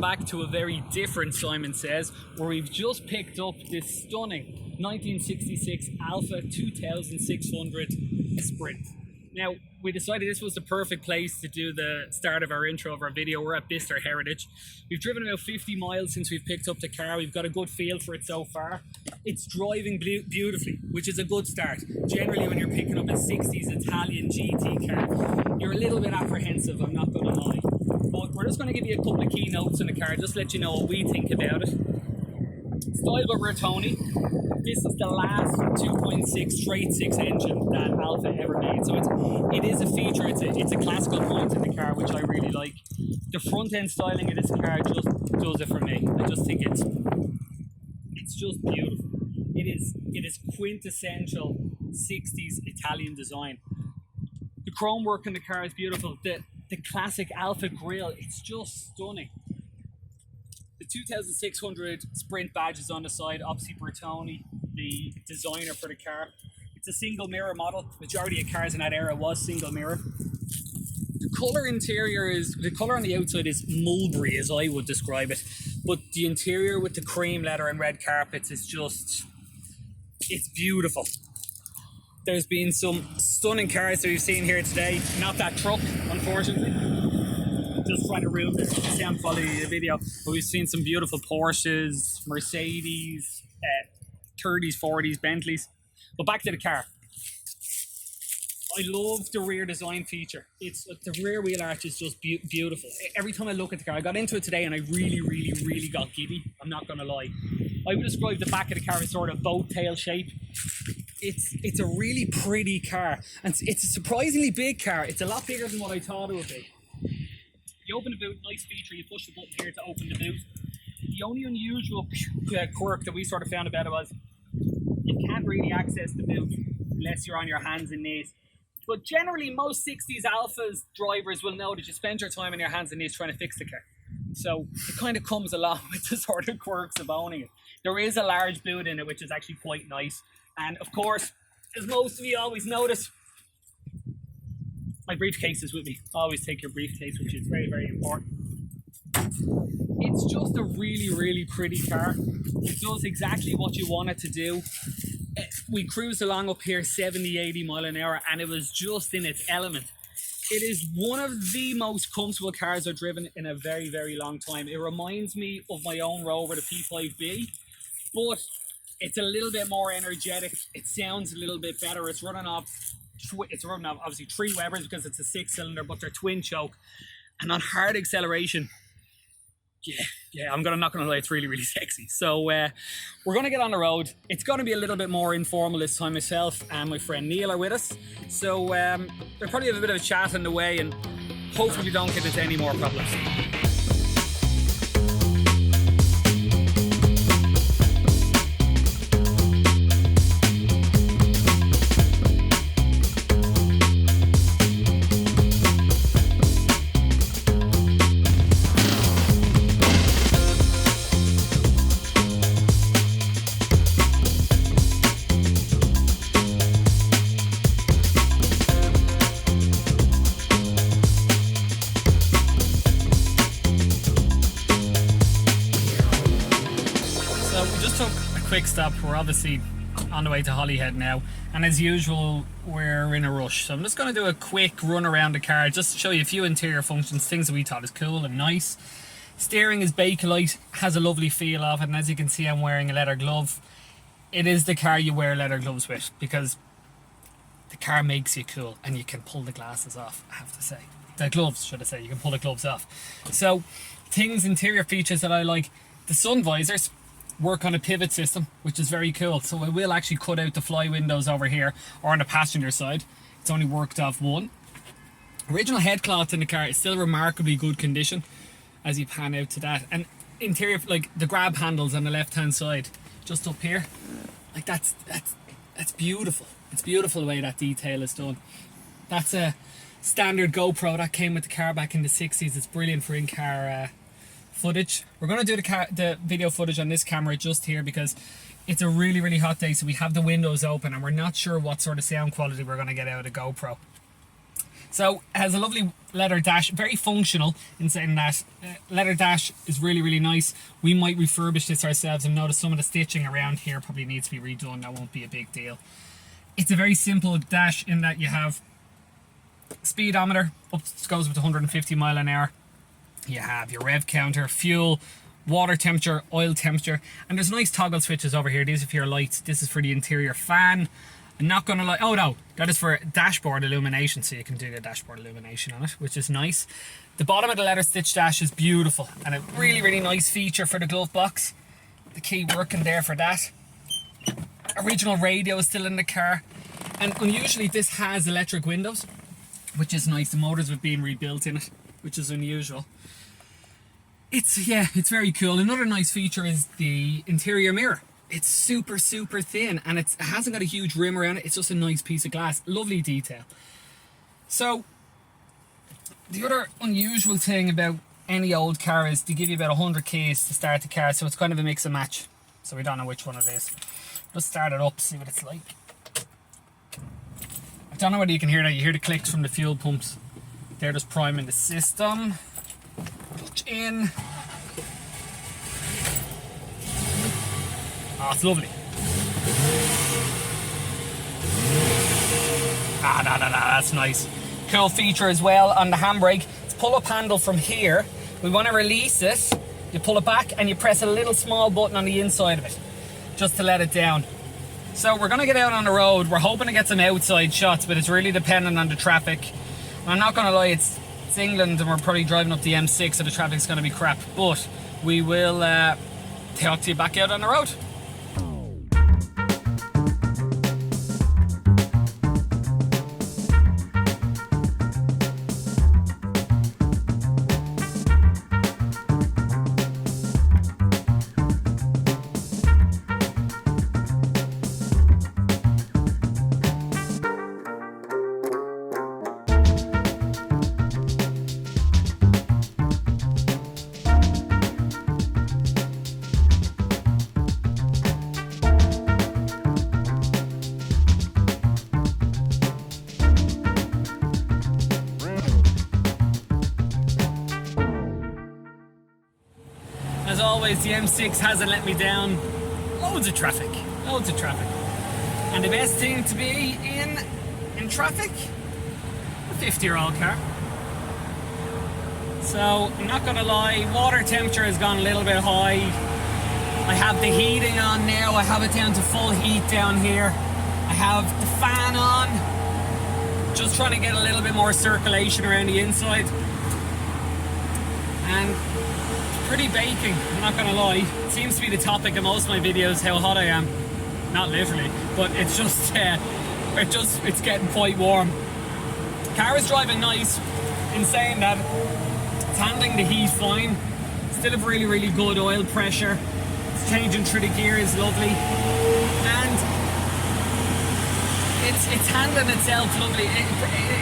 back to a very different Simon Says, where we've just picked up this stunning 1966 Alfa 2600 Sprint. Now, we decided this was the perfect place to do the start of our intro of our video. We're at Bicester Heritage. We've driven about 50 miles since we've picked up the car. We've got a good feel for it so far. It's driving beautifully, which is a good start. Generally, when you're picking up a 60s Italian GT car, you're a little bit apprehensive, I'm not going to lie. But we're just going to give you a couple of key notes on the car, just let you know what we think about it. Style by Bertoni. This is the last 2.6 straight 6 engine that Alfa ever made, so it is a feature. It's a classical point in the car, which I really like. The front end styling of this car just does it for me. I just think it's just beautiful. It is quintessential 60s Italian design. The chrome work in the car is beautiful. The classic Alfa grille, it's just stunning. The 2600 Sprint badge is on the side, obviously Bertoni, the designer for the car. It's a single mirror model. Majority of cars in that era was single mirror. The colour on the outside is mulberry, as I would describe it. But the interior with the cream leather and red carpets is it's beautiful. There's been some stunning cars that we've seen here today. Not that truck, unfortunately. Just trying to ruin the sound quality of the video. But we've seen some beautiful Porsches, Mercedes, 30s, 40s, Bentleys. But back to the car. I love the rear design feature. The rear wheel arch is just beautiful. Every time I look at the car, I got into it today and I really got giddy. I'm not going to lie. I would describe the back of the car as sort of boat tail shape. It's a really pretty car. And it's a surprisingly big car. It's a lot bigger than what I thought it would be. You open the boot, nice feature, you push the button here to open the boot. The only unusual quirk that we sort of found about it was you can't really access the boot unless you're on your hands and knees. But generally, most 60s Alphas drivers will know that you spend your time on your hands and knees trying to fix the car. So it kind of comes along with the sort of quirks of owning it. There is a large boot in it, which is actually quite nice. And of course, as most of you always notice, my briefcase is with me. Always take your briefcase, which is very important. It's just a really pretty car. It does exactly what you want it to do. We cruised along up here 70-80 mile an hour and it was just in its element. It is one of the most comfortable cars I've driven in a very long time. It reminds me of my own Rover, the P5B, but it's a little bit more energetic. It sounds a little bit better. It's running off obviously 3 Webers because it's a 6-cylinder, but they're twin choke. And on hard acceleration, I'm not gonna lie, it's really sexy. So we're gonna get on the road. It's gonna be a little bit more informal this time. Myself and my friend Neil are with us. So we'll probably have a bit of a chat on the way and hopefully we don't get into any more problems. Quick stop. We're obviously on the way to Holyhead now, and as usual we're in a rush, so I'm just going to do a quick run around the car just to show you a few interior functions, things that we thought is cool and nice. Steering is Bakelite, has a lovely feel of it, and as you can see I'm wearing a leather glove. It is the car you wear leather gloves with because the car makes you cool and you can pull the glasses off, I have to say. The gloves, should I say, you can pull the gloves off. So interior features that I like, the sun visors work on a pivot system, which is very cool. So I will actually cut out the fly windows over here or on the passenger side. It's only worked off one. Original headcloth in the car is still remarkably good condition as you pan out to that. And interior, like the grab handles on the left hand side, just up here, like that's beautiful. It's beautiful the way that detail is done. That's a standard GoPro that came with the car back in the 60s. It's brilliant for in-car footage. We're going to do the video footage on this camera just here because it's a really hot day, so we have the windows open and we're not sure what sort of sound quality we're going to get out of the GoPro. So it has a lovely leather dash, very functional in saying that. Leather dash is really, really nice. We might refurbish this ourselves and notice some of the stitching around here probably needs to be redone. That won't be a big deal. It's a very simple dash in that you have speedometer, goes up to 150 mile an hour. You have your rev counter, fuel, water temperature, oil temperature, and there's nice toggle switches over here. These are for your lights. This is for the interior fan. I'm not gonna lie, oh no, that is for dashboard illumination, so you can do the dashboard illumination on it, which is nice. The bottom of the leather stitch dash is beautiful and a really, really nice feature for the glove box. The key working there for that. Original radio is still in the car, and unusually this has electric windows, which is nice. The motors have been rebuilt in it, which is unusual. It's very cool. Another nice feature is the interior mirror. It's super, super thin, and it hasn't got a huge rim around it. It's just a nice piece of glass. Lovely detail. So, the other unusual thing about any old car is they give you about 100 keys to start the car, so it's kind of a mix and match. So we don't know which one it is. Let's start it up, see what it's like. I don't know whether you can hear that. You hear the clicks from the fuel pumps. They're just priming the system. Clutch in. Oh, it's lovely. No, that's nice. Cool feature as well on the handbrake. It's pull-up handle from here. We want to release it. You pull it back and you press a little small button on the inside of it, just to let it down. So we're going to get out on the road. We're hoping to get some outside shots, but it's really dependent on the traffic. And I'm not going to lie, it's England and we're probably driving up the M6, so the traffic's going to be crap. But we will talk to you back out on the road. As always, the M6 hasn't let me down. Loads of traffic. And the best thing to be in traffic, a 50-year-old car. So, I'm not gonna lie, water temperature has gone a little bit high. I have the heating on now. I have it down to full heat down here. I have the fan on. Just trying to get a little bit more circulation around the inside. And pretty baking, I'm not gonna lie. It seems to be the topic of most of my videos, how hot I am. Not literally, but it's just, it's getting quite warm. Car is driving nice, in saying that it's handling the heat fine. Still have really, really good oil pressure. It's changing through the gear is lovely. And it's handling itself lovely.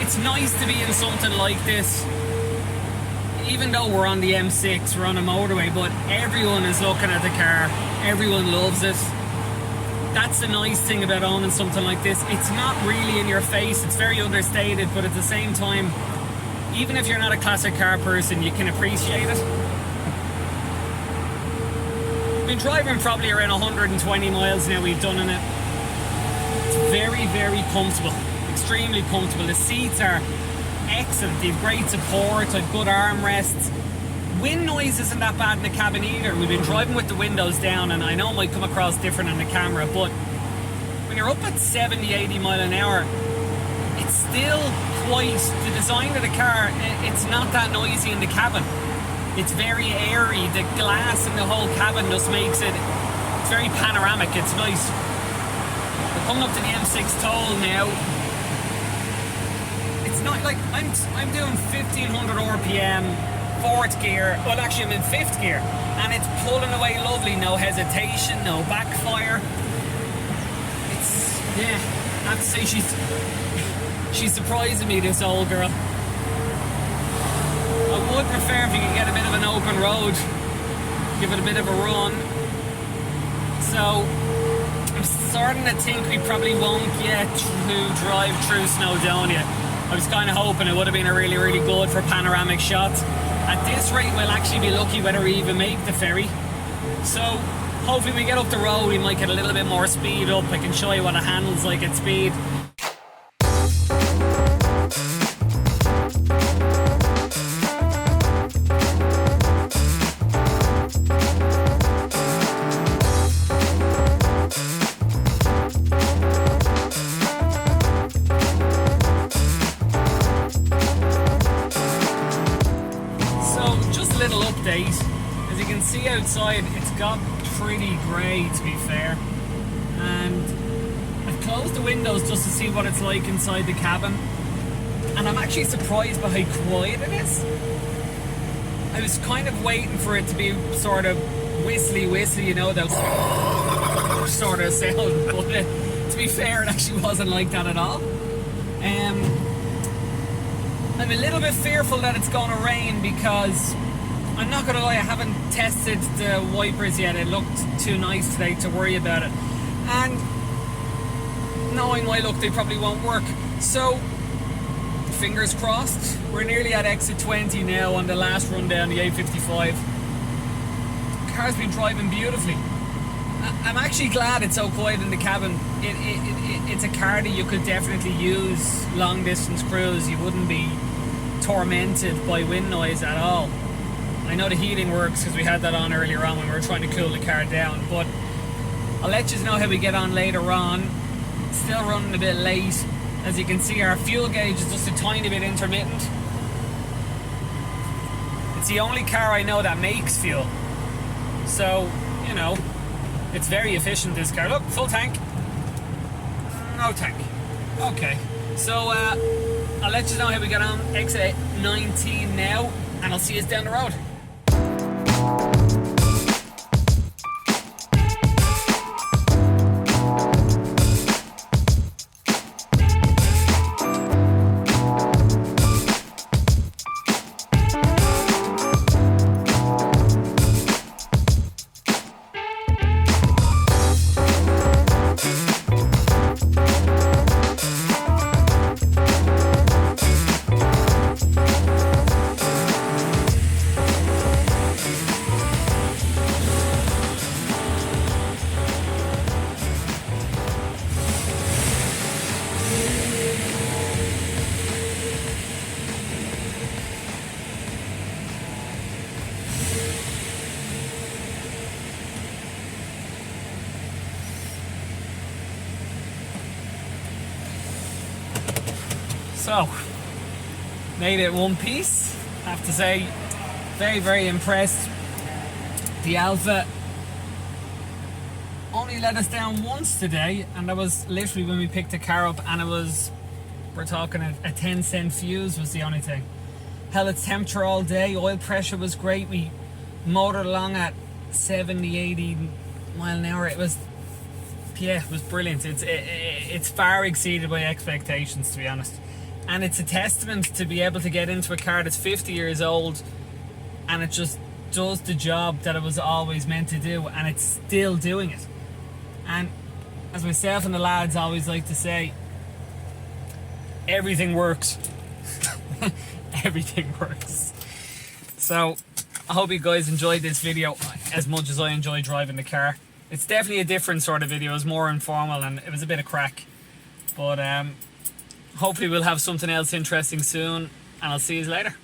It's nice to be in something like this. Even though we're on the M6, we're on a motorway, but everyone is looking at the car. Everyone loves it. That's the nice thing about owning something like this. It's not really in your face. It's very understated, but at the same time, even if you're not a classic car person, you can appreciate it. I've been driving probably around 120 miles now we've done in it. It's very, very comfortable. Extremely comfortable. The seats are excellent. They've great support, they've good armrests. Wind noise isn't that bad in the cabin either. We've been driving with the windows down, and I know it might come across different on the camera, but when you're up at 70, 80 mile an hour, it's still quite, the design of the car, it's not that noisy in the cabin. It's very airy. The glass in the whole cabin just makes it, it's very panoramic. It's nice. We're coming up to the M6 toll now. It's not like, I'm doing 1500 RPM, 4th gear, well actually I'm in 5th gear, and it's pulling away lovely, no hesitation, no backfire. It's, yeah, I have to say she's surprising me, this old girl. I would prefer if you could get a bit of an open road, give it a bit of a run. So, I'm starting to think we probably won't get to drive through Snowdonia. I was kind of hoping it would have been a really, really good for panoramic shots. At this rate, we'll actually be lucky whether we even make the ferry. So hopefully we get up the road, we might get a little bit more speed up. I can show you what it handles like at speed. Little update. As you can see outside, it's got pretty grey, to be fair, and I've closed the windows just to see what it's like inside the cabin, and I'm actually surprised by how quiet it is. I was kind of waiting for it to be sort of whistly, you know, that sort of sound, but to be fair, it actually wasn't like that at all. I'm a little bit fearful that it's going to rain because I'm not going to lie, I haven't tested the wipers yet. It looked too nice today to worry about it. And knowing my luck, they probably won't work. So, fingers crossed. We're nearly at exit 20 now on the last run down the A55. The car's been driving beautifully. I'm actually glad it's so quiet in the cabin. It's a car that you could definitely use long distance cruise. You wouldn't be tormented by wind noise at all. I know the heating works because we had that on earlier on when we were trying to cool the car down, but I'll let you know how we get on later on. Still running a bit late. As you can see, our fuel gauge is just a tiny bit intermittent. It's the only car I know that makes fuel. So, you know, it's very efficient, this car. Look, full tank. No tank. Okay. So, I'll let you know how we get on exit 19 now, and I'll see you down the road. So, made it one piece. I have to say, very, very impressed. The Alfa only let us down once today, and that was literally when we picked the car up, and it was, we're talking a 10-cent fuse was the only thing. Held its temperature all day, oil pressure was great. We motored along at 70, 80 mile an hour. It was, yeah, it was brilliant. It's far exceeded my expectations, to be honest. And it's a testament to be able to get into a car that's 50 years old and it just does the job that it was always meant to do, and it's still doing it. And as myself and the lads always like to say, everything works. Everything works. So I hope you guys enjoyed this video as much as I enjoy driving the car. It's definitely a different sort of video. It was more informal and it was a bit of crack. But hopefully we'll have something else interesting soon, and I'll see you later.